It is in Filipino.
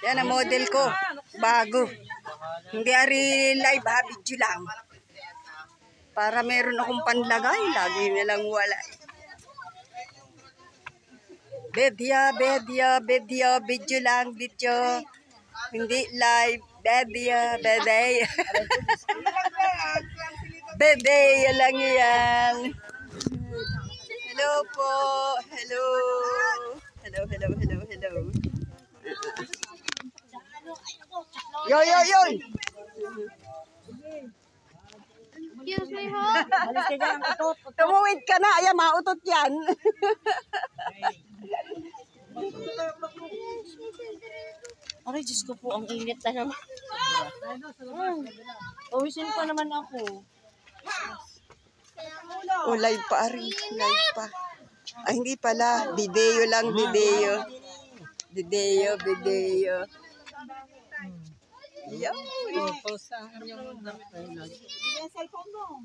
Yan ang model ko. Bago. Hindi ari live ha, video lang. Para meron akong panlagay. Lagi nilang wala. Video lang, video. Hindi live. Bebe. Bebe, lang yan. Hello po. Hello. Yo. Excuse me ho. Tumuwid ka na. Ayan, mautot yan. Aray, Diyos ko po, ang init na naman. Pawisin pa naman ako. Oh, live pa, Ari. Live pa. Ay, hindi pala. Video lang, video. Yo. Post ang inyong damit. Yung cellphone mo.